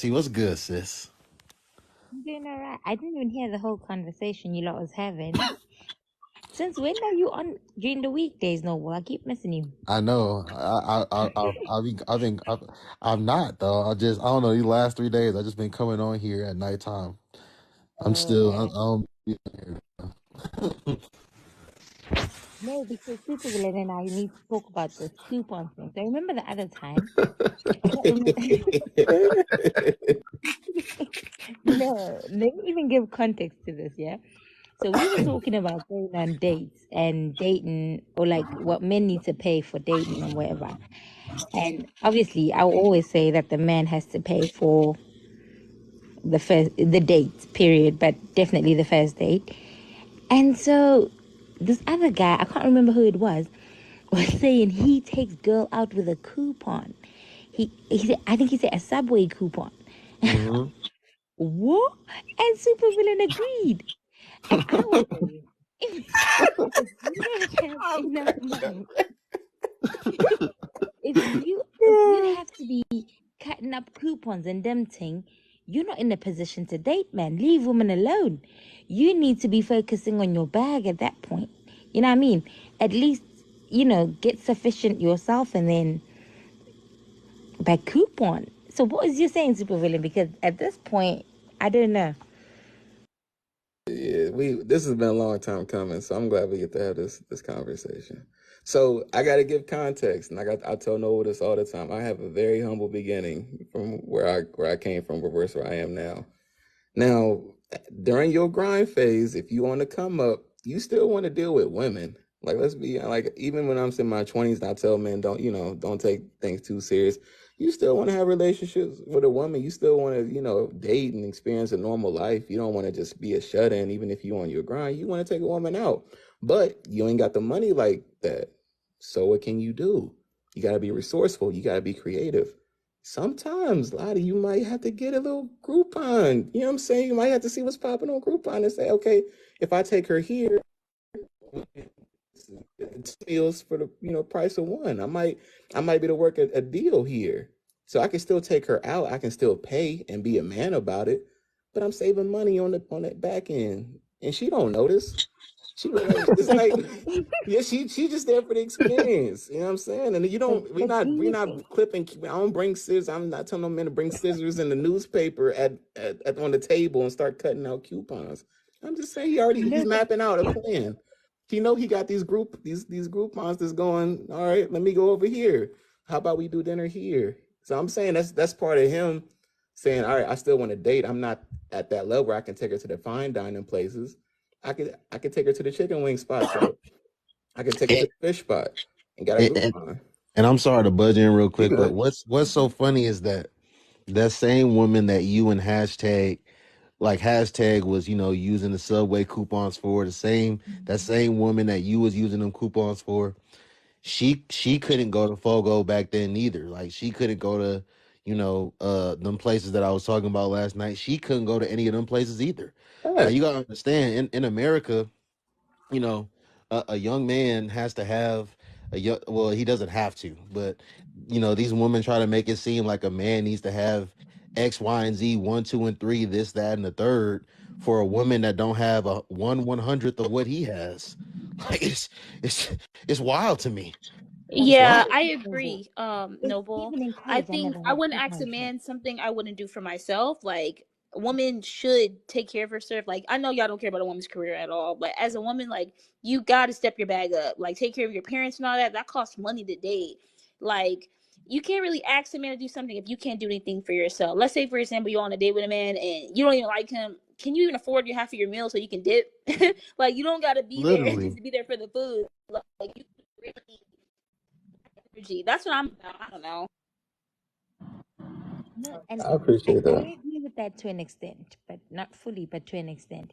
What's good, sis? I'm doing all right. I didn't even hear the whole conversation you lot was having. Since when are you on during the weekdays, Noble? I keep missing you. I know. I'm not though. I don't know. These last 3 days, I just been coming on here at nighttime. I'm still. Oh, I don't. no, because Super Villain and I need to talk about this coupon thing. So remember the other time? I don't remember. No, let me even give context to this, yeah? So we were talking about going on dates and dating, or like what men need to pay for dating and whatever. And obviously, I will always say that the man has to pay for the date period, but definitely the first date. And so this other guy, I can't remember who it was saying he takes girl out with a coupon. He said, I think he said a Subway coupon. Mhm. What? And Supervillain agreed. And I was saying, if you don't have enough money, if you have to be cutting up coupons and them thing, you're not in a position to date, man. Leave women alone. You need to be focusing on your bag at that point. You know what I mean? At least, get sufficient yourself and then by coupon. So what is you saying, supervillain? Because at this point, I don't know. Yeah, this has been a long time coming, so I'm glad we get to have this conversation. So I got to give context, and I tell Noah this all the time. I have a very humble beginning from where I came from versus where I am now. Now, during your grind phase, if you want to come up, you still want to deal with women. Like, let's be like, even when I'm in my 20s, I tell men, don't take things too serious. You still want to have relationships with a woman. You still want to, date and experience a normal life. You don't want to just be a shut-in, even if you on your grind. You want to take a woman out, but you ain't got the money like that. So what can you do? You got to be resourceful. You got to be creative. Sometimes, Lottie, you might have to get a little Groupon. You know what I'm saying? You might have to see what's popping on Groupon and say, okay, if I take her here, it's meals for the price of one. I might be able to work a deal here, so I can still take her out. I can still pay and be a man about it, but I'm saving money on that back end, and she don't notice. She it's like, yeah, she just there for the experience. You know what I'm saying? And you But don't but do we you think? not clipping. I don't bring scissors. I'm not telling no man to bring scissors in the newspaper at on the table and start cutting out coupons. I'm just saying he's No, but mapping out a plan. He got these Groupons that's going. All right, let me go over here. How about we do dinner here? So I'm saying that's part of him saying, all right, I still want to date. I'm not at that level where I can take her to the fine dining places. I could take her to the chicken wing spot. So I could take her to the fish spot and got a and, group and, on. and I'm sorry to budge in real You quick, but good? what's so funny is that same woman that you and hashtag was using the Subway coupons for, that same woman that you was using them coupons for. She couldn't go to Fogo back then either. Like she couldn't go to, them places that I was talking about last night. She couldn't go to any of them places either. Yeah. Like you gotta understand, in America, you know, a young man has to have well, he doesn't have to, but these women try to make it seem like a man needs to have X, Y, and Z, one, two, and three, this, that, and the third for a woman that don't have a 1/100th of what he has. Like it's it's wild to me. but It's Yeah, wild. I even agree, Noble. even in I college, I think never I had wouldn't ask a coupons though. man something I wouldn't do for myself. Like, a woman should take care of herself. Like, I know y'all don't care about a woman's career at all, but as a woman, like, you gotta step your bag up. Like, take care of your parents and all that. That costs money to date. Like, you can't really ask a man to do something if you can't do anything for yourself. Let's say, for example, you're on a date with a man and you don't even like him. Can you even afford your half of your meal so you can dip? Like, you don't gotta be there just Literally. to be there for the food. Like, you really energy. That's what I'm about. I don't know. No, and I I, appreciate I that. agree with that to an extent, but not fully, but to an extent.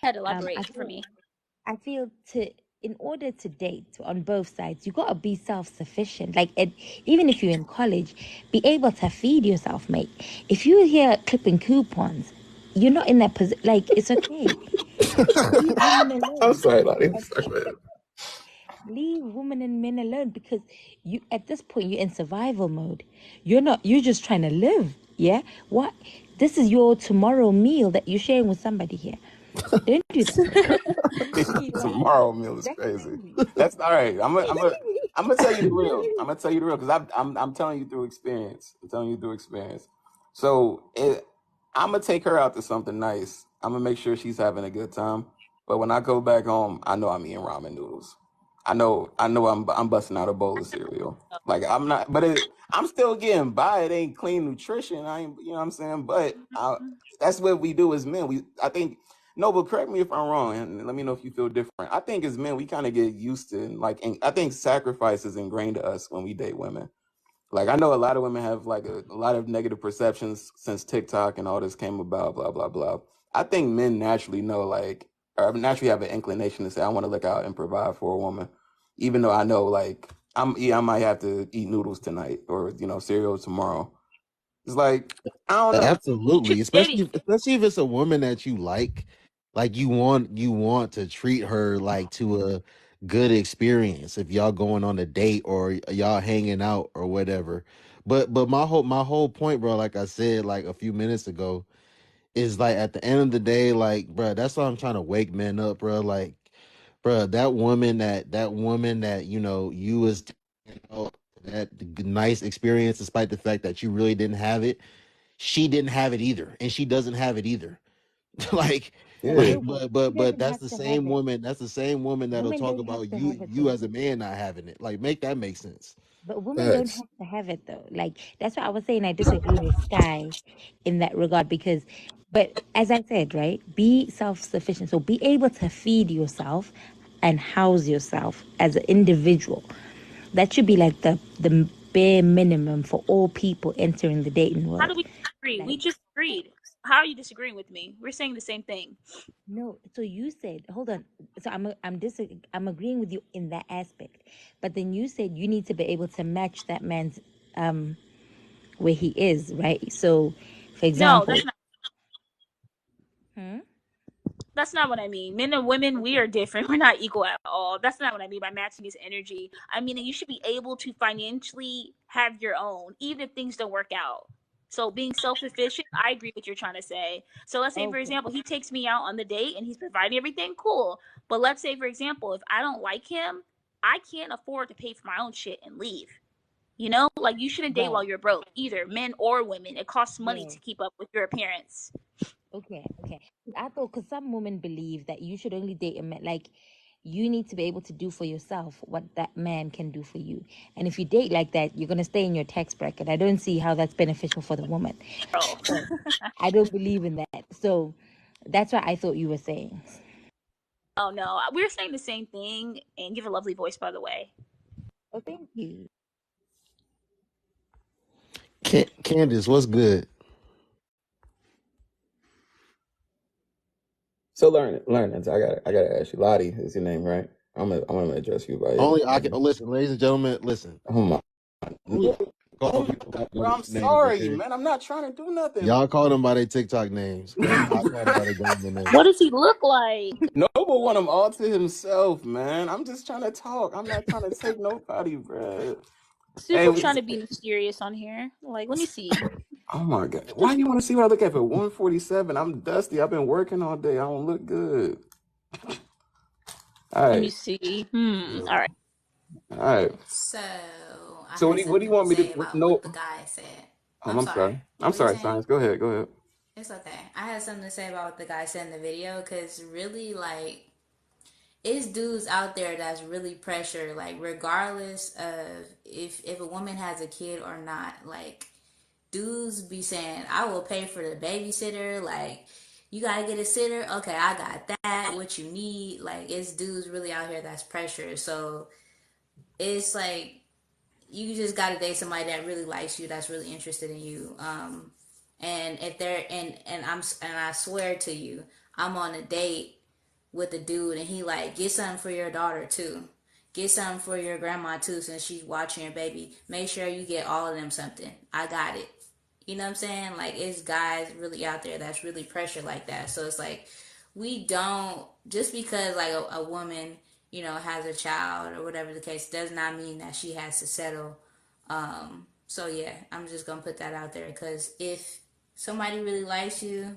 Had to I elaborate for feel me. I feel in order to date on both sides, you gotta be self-sufficient. Like even if you're in college, be able to feed yourself, mate. If you're here clipping coupons, you're not in that position. Like it's okay. Leave women I'm alone. sorry, Lottie. Like, Sorry, man. leave women and men alone because you at this point you're in survival mode. You're not. You're just trying to live. Yeah? What? This is your tomorrow meal that you're sharing with somebody here. Don't do that. Tomorrow meal is crazy. That's all right. I'm gonna tell you the real. I'm gonna tell you the real because I'm telling you through experience. I'm telling you through experience. So I'm gonna take her out to something nice. I'm gonna make sure she's having a good time. But when I go back home, I know I'm eating ramen noodles. I'm busting out a bowl of cereal. Like I'm not, but I'm still getting by. It ain't clean nutrition. I ain't, you know what I'm saying? But that's what we do as men. I think. No, but correct me if I'm wrong, and let me know if you feel different. I think as men, we kind of get used to, like, and I think sacrifice is ingrained to us when we date women. Like, I know a lot of women have like a lot of negative perceptions since TikTok and all this came about, blah, blah, blah. I think men naturally know, like, or naturally have an inclination to say, I want to look out and provide for a woman, even though I know, like, I might have to eat noodles tonight or, cereal tomorrow. It's like, I don't know. Absolutely, especially if it's a woman that you like you want to treat her like to a good experience if y'all going on a date or y'all hanging out or whatever. But my whole point, bro, like I said like a few minutes ago, is like at the end of the day, like, bro, that's why I'm trying to wake men up, bro. Like, bro, that woman that you was that nice experience, despite the fact that you really didn't have it, she didn't have it either, and she doesn't have it either. like Yeah. like No, but doesn't that's have the to have same it. woman, that'll Women talk don't have about to you have it you though. as a man not having it. Like, make that make sense. But women don't Facts. have to have it though. Like that's why I was saying I disagree with Sky in that regard because but as I said, right, be self-sufficient. So be able to feed yourself and house yourself as an individual. That should be like the bare minimum for all people entering the dating How do world. we disagree? We Like just agreed. How are you disagreeing with me? We're saying the same thing. no, so you said, hold on. So I'm agreeing with you in that aspect. But then you said you need to be able to match that man's where he is, right? So for No, example, that's not. hmm? That's not what I mean. Men and women, we are different. We're not equal at all. That's not what I mean by matching his energy. I mean that you should be able to financially have your own, even if things don't work out. So being self-sufficient, I agree with what you're trying to say. So let's say, for Okay. example, he takes me out on the date and he's providing everything, cool. But let's say, for example, if I don't like him, I can't afford to pay for my own shit and leave. You know, like you shouldn't date But while you're broke, either men or women. It costs money yeah, to keep up with your appearance. okay, okay. 'Cause I thought because some women believe that you should only date a man like you need to be able to do for yourself what that man can do for you. And if you date like that, you're gonna stay in your tax bracket. I don't see how that's beneficial for the woman. Girl. So I don't believe in that. So that's what I thought you were saying. Oh no, we're saying the same thing. And you have a lovely voice, by the way. Oh, thank you. Candace, what's good? So learn it. I gotta ask you. Lottie is your name, right? I'm gonna address you by your Only I can name. listen, ladies and gentlemen, listen. Oh my. Only I can call people by Bro, their I'm names, sorry, okay? man. I'm not trying to do nothing. Y'all call them by their TikTok names. I call them by their government What names. does he look like? Noble want him all to himself, man. I'm just trying to talk. I'm not trying to take nobody, bro. Hey, Super trying to be mysterious on here. Like, let me see. oh my God. Why do you want to see what I look at for 147? I'm dusty. I've been working all day. I don't look good. All Let me right. see. Yeah. All right. All right. So I So had what do you something to want me to say about no? what the guy said. I'm I'm sorry. sorry. I'm What were you sorry, saying? Science. Go ahead. Go ahead. It's okay. I had something to say about what the guy said in the video because really, like, it's dudes out there that's really pressure, like, regardless of if a woman has a kid or not. Like, dudes be saying, "I will pay for the babysitter." Like, you gotta get a sitter. Okay, I got that. What you need? Like, it's dudes really out here that's pressure. So it's like you just gotta date somebody that really likes you, that's really interested in you. And if they're and I swear to you, I'm on a date with a dude and he like, get something for your daughter too. Get something for your grandma too, since she's watching your baby. Make sure you get all of them something. I got it. You know what I'm saying? Like, it's guys really out there that's really pressure like that. So it's like, we don't, just because like a woman, has a child or whatever the case, does not mean that she has to settle So yeah, I'm just gonna put that out there because if somebody really likes you,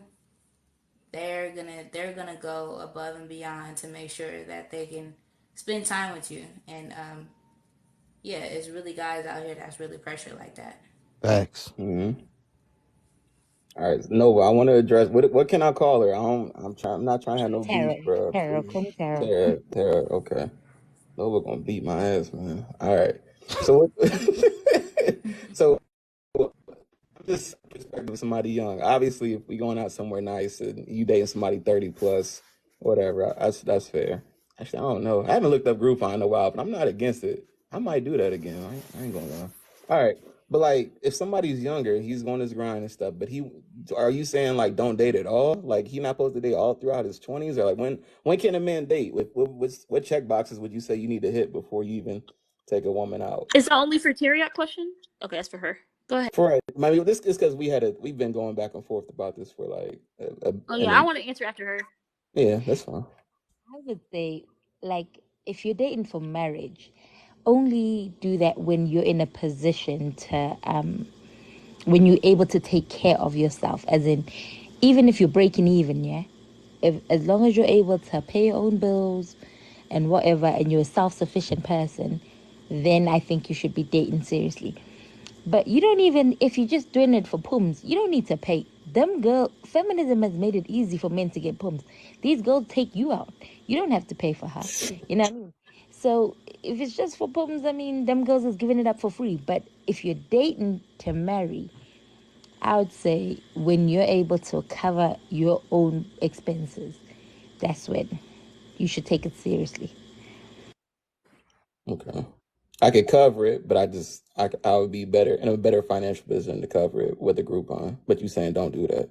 they're gonna go above and beyond to make sure that they can spend time with you. And yeah, it's really guys out here that's really pressure like that. Facts. Hmm. All right, Nova. I want to address what can I call her? I'm not trying to have no beef, Tara, bro. Tara, Please, call me Tara. Tara. Okay, Nova gonna beat my ass, man. All right. So so just perspective of somebody young. Obviously, if we going out somewhere nice and you dating somebody 30 plus, whatever, that's fair. Actually, I don't know. I haven't looked up Groupon in a while, but I'm not against it. I might do that again. I ain't gonna lie. All right. But like if somebody's younger, he's going his grind and stuff, but are you saying like don't date at all? Like he not supposed to date all throughout his 20s? Or like when can a man date? What check boxes would you say you need to hit before you even take a woman out? Is that only for Terry? Question? Okay, that's for her. Go ahead. For maybe this is because we've been going back and forth about this for like Oh and yeah, I want to answer after her. yeah, that's fine. I would say, like, if you're dating for marriage, only do that when you're in a position to, when you're able to take care of yourself. As in, even if you're breaking even, yeah, as long as you're able to pay your own bills and whatever, and you're a self-sufficient person, then I think you should be dating seriously. But you don't even, if you're just doing it for pums, you don't need to pay. Feminism has made it easy for men to get pums. These girls take you out. You don't have to pay for her. You know what I mean? So if it's just for pums, I mean, them girls is giving it up for free. But if you're dating to marry, I would say when you're able to cover your own expenses, that's when you should take it seriously. Okay. I could cover it, but I would be better in a better financial position to cover it with a Groupon. But you saying don't do that,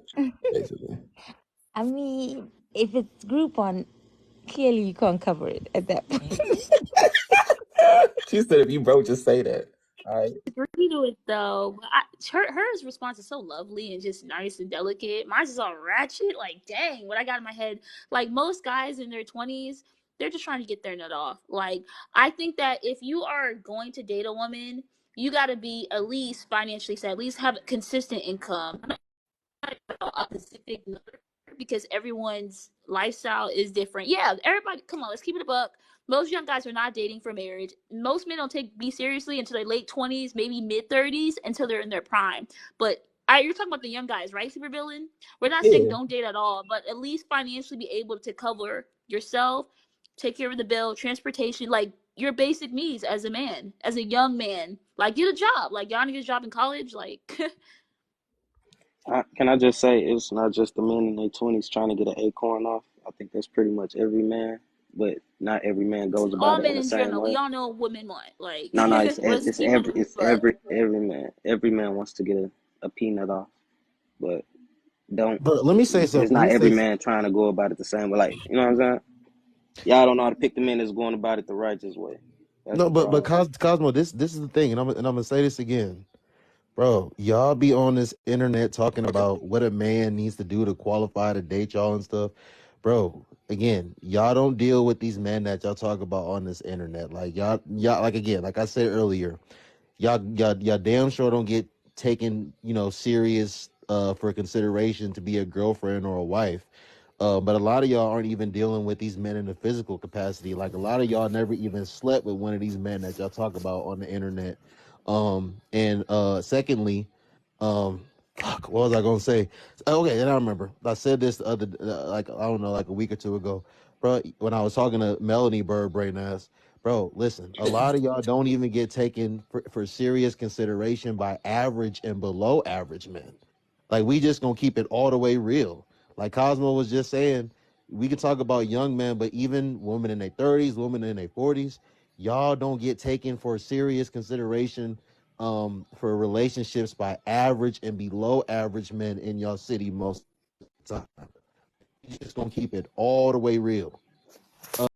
basically. I mean, if it's Groupon, clearly you can't cover it at that point. She said if you broke, just say that. All right. Agree to it though. Her response is so lovely and just nice and delicate. Mine's is all ratchet. Like, dang, what I got in my head. Like most guys in their 20s, they're just trying to get their nut off. Like, I think that if you are going to date a woman, you got to be at least financially set. At least have consistent income. A specific number because everyone's lifestyle is different. Yeah, everybody, come on, let's keep it a buck. Most young guys are not dating for marriage. Most men don't take me seriously until their late 20s, maybe mid 30s, until they're in their prime. But you're talking about the young guys, right, Super Villain? We're not saying Yeah. don't date at all, but at least financially be able to cover yourself, take care of the bill, transportation, like your basic needs as a man, as a young man. Like, get a job. Like, y'all need to get a job in college. Like, Can I just say it's not just the men in their 20s trying to get an acorn off. I think that's pretty much every man, but not every man goes about all it in men the in same general, we way. all know what men want. Like, No, let's keep it a buck. every man. Every man wants to get a peanut off, but don't. But let me say It's something. Let not me every say man trying to go about it the same way. Like, you know what I'm saying? Y'all don't know how to pick the men that's going about it the righteous way. That's no, the but problem. Cosmo, this is the thing, and I'm gonna say this again. Bro, y'all be on this internet talking about what a man needs to do to qualify to date y'all and stuff. Bro, again, y'all don't deal with these men that y'all talk about on this internet. Like y'all like again, like I said earlier, y'all damn sure don't get taken, serious for consideration to be a girlfriend or a wife. But a lot of y'all aren't even dealing with these men in a physical capacity. Like a lot of y'all never even slept with one of these men that y'all talk about on the internet. And secondly, fuck, what was I gonna say? Okay, then I remember. I said this the other, like I don't know, like a week or two ago, bro. When I was talking to Melanie Bird Brain ass, bro. Listen, a lot of y'all don't even get taken for serious consideration by average and below average men. Like we just gonna keep it all the way real. Like Cosmo was just saying, we can talk about young men, but even women in their 30s, women in their 40s, y'all don't get taken for serious consideration for relationships by average and below average men in your city most of the time. You just gonna keep it all the way real.